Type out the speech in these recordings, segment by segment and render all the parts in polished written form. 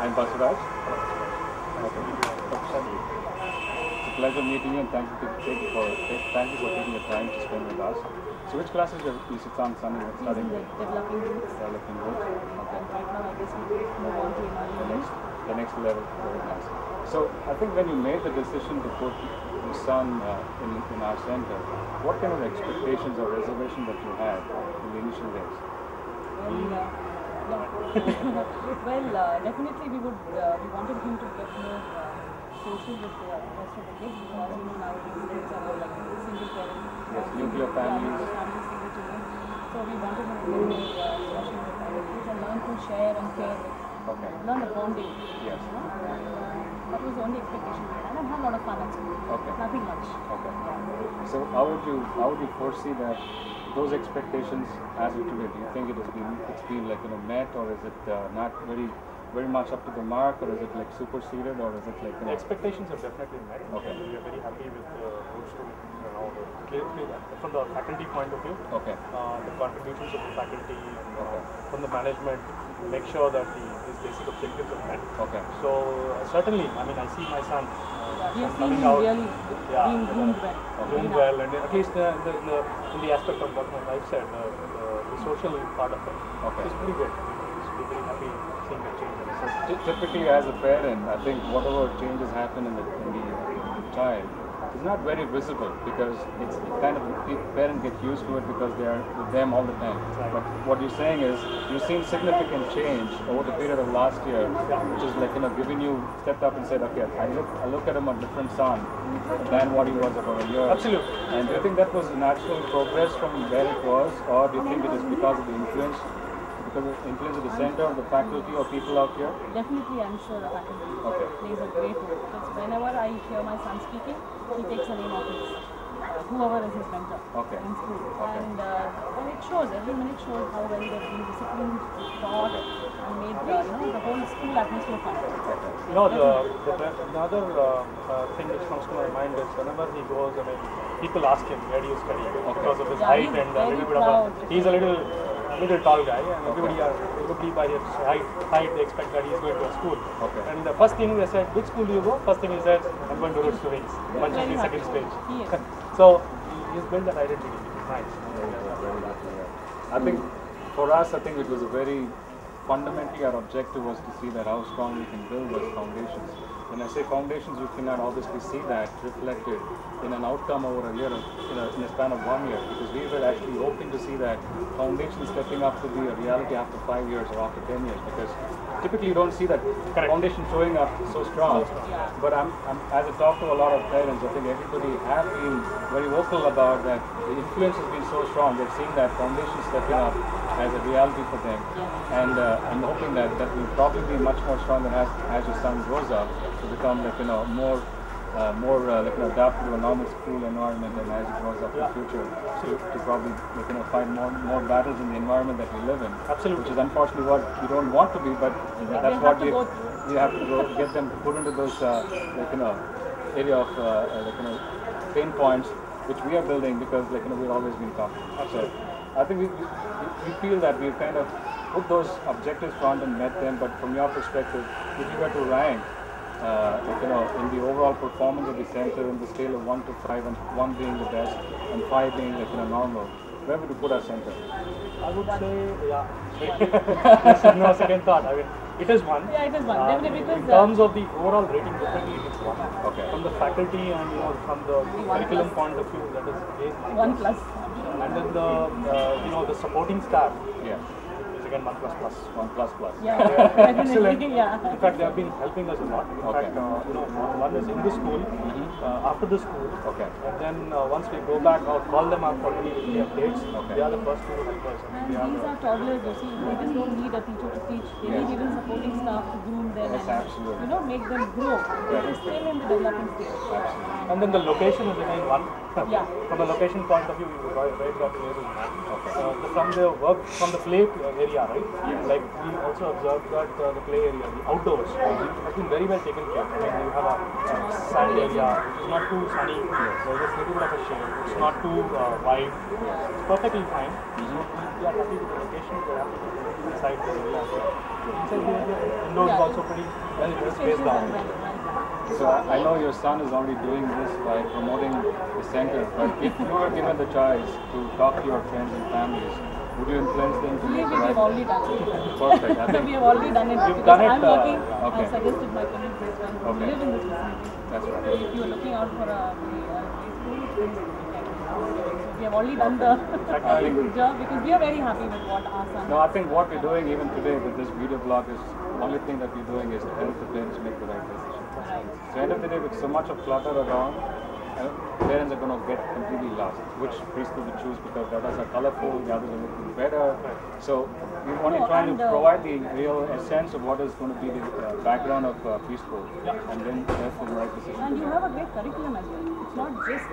I'm Basuraj. Okay. It's a pleasure meeting you and thank you for taking the time to spend with us. So which class is your son studying with? Developing youth. Developing youth. Okay. And right now I guess we move on to The next level. Very nice. So I think when you made the decision to put your son in our center, what kind of expectations or reservations that you had in the initial days? Definitely we wanted him to get more social with the rest of the kids because nowadays kids are all like single parent. Yes, nuclear families. Single children. So we wanted him to get more social with other kids and learn to share and care with. Okay. Learn the bonding. Yes. That was the only expectation we had and have a lot of fun at school. Okay. Nothing much. Okay. So how would you foresee that those expectations as of today? Do you think it's been like met, or is it not very much up to the mark, or is it like superseded, or is it like the expectations are definitely met? Okay. We are very happy with those two. Clearly, from the faculty point of view, okay. The contributions of the faculty and from the management make sure that these basic objectives are met. Okay. So certainly, I mean, I see my son coming out, really being groomed well. Groomed well, and at least in the aspect of what my wife said, the social part of it is pretty good. We're very happy seeing the change. So typically, as a parent, I think whatever changes happen in the child is not very visible because it's kind of the parent gets used to it because they are with them all the time. Right. But what you're saying is you've seen significant change over the period of last year, which is like giving you stepped up and said, okay, I look at him a different son than what he was about a year. Absolutely. And do you think that was natural progress from where it was, or do you think it is because of the influence? Because of the influence of the center, of the faculty, or people out here? Definitely, I'm sure the faculty plays a great role. Because whenever I hear my son speaking, he takes the name of his whoever is his mentor in school, and it shows. Every minute shows how well they've been disciplined, taught, and made the whole school atmosphere fun. Another thing which comes to my mind is whenever he goes, I mean, people ask him, where do you study? Because of his height and a little bit of he's a little tall guy, and everybody by his height they expect that he is going to a school. Okay. And the first thing they said, which school do you go? First thing he said, I'm going to Roots to Wings, once in the second stage. So he's built that identity. Nice. I think for us, I think it was a very fundamentally our objective was to see that how strong we can build those foundations. When I say foundations, we cannot obviously see that reflected in an outcome over a year, in a span of 1 year, because we were actually hoping to see that foundation stepping up to be a reality after 5 years or after 10 years, because typically you don't see that foundation showing up so strong. But as I talk to a lot of parents, I think everybody has been very vocal about that. The influence has been so strong. They've seen that foundation stepping up as a reality for them, and I'm hoping that will probably be much more stronger as your son grows up to become more adapted to a normal school environment, and as he grows up in the future to probably fight more battles in the environment that we live in. Absolutely. Which is unfortunately what you don't want to be, but that's what we have to go get them put into those area of pain points which we are building because we've always been talking. So I think we feel that we've kind of put those objectives front and met them, but from your perspective, if you were to rank in the overall performance of the center in the scale of 1 to 5, and 1 being the best and 5 being normal, where would you put our center? I would say, no second thought. I mean, it is 1. Yeah, it is 1. Definitely because in terms of the overall rating, definitely it is 1. Okay. From the faculty and from the curriculum point of view, that is again 1 plus. And then the supporting staff. Yeah. Again, 1++. 1++. Yeah, excellent. Yeah. In fact, they have been helping us a lot. In fact, one is in the school, after the school, and then once we go back or call them up for any updates, they are the first to help us. And these are toddlers, you see, they just don't need a teacher to teach. They need even supporting staff to groom them and make them grow. They're still in the developing stage. And then the location is again 1. Yeah. From the location point of view, we right got here is 1. From the play area, right? Yes. Like we also observed that the play area, the outdoors, has been very well taken care of. I mean, you have a sand area, it's not too sunny, there's a little bit of a shade, it's not too wide, it's perfectly fine. So we are happy with the location, we are happy with inside the area. Inside the floor is also pretty well spaced out. So I know your son is already doing this by promoting the center, but if you were given the choice to talk to your friends and families, would you influence them to make the right? We've already done it. Perfect. I think we have already done it. you've done it. I'm working. Okay. I suggested my colleagues as well who live in this vicinity. That's right. So if you are looking out for a preschool, we have already done the job because we are very happy with what our son. No, I think what we're doing even today with this video blog is the only thing that we're doing is to help the parents make the right decision. Right. So at the end of the day, with so much of clutter around, parents are going to get completely lost. Which preschool to choose because the others are colorful, the others are looking better. So we're only trying to provide the real essence of what is going to be the background of preschool, and then therefore the right decision. And you have a great curriculum as well. It's not just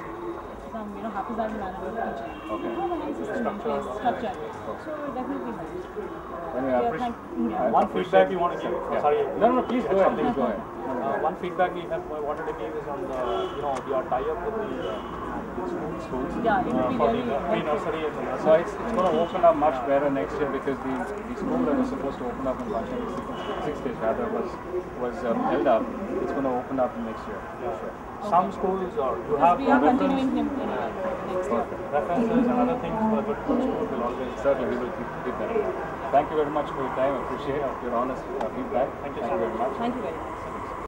some haphazard manner of teaching. Okay. You have a nice system in place, structure. So it definitely helps. Anyway, I appreciate. One feedback you want to give? Yeah. Sorry. No, please go ahead. Please go ahead. One feedback we have wanted to give is on the your tie-up with the schools. Yeah, it will be for the really pre-nursery and the nursery. So it's going to open up much better next year because the school that was supposed to open up in Banashankari 6 days rather was held up. It's going to open up next year. Yeah. Sure. Some schools you have we are continuing him anyway next year. references and other things, but good school will always. Certainly, we will keep that in mind. Thank you very much for your time. I appreciate your honest feedback. Thank you very much. Thank you very much.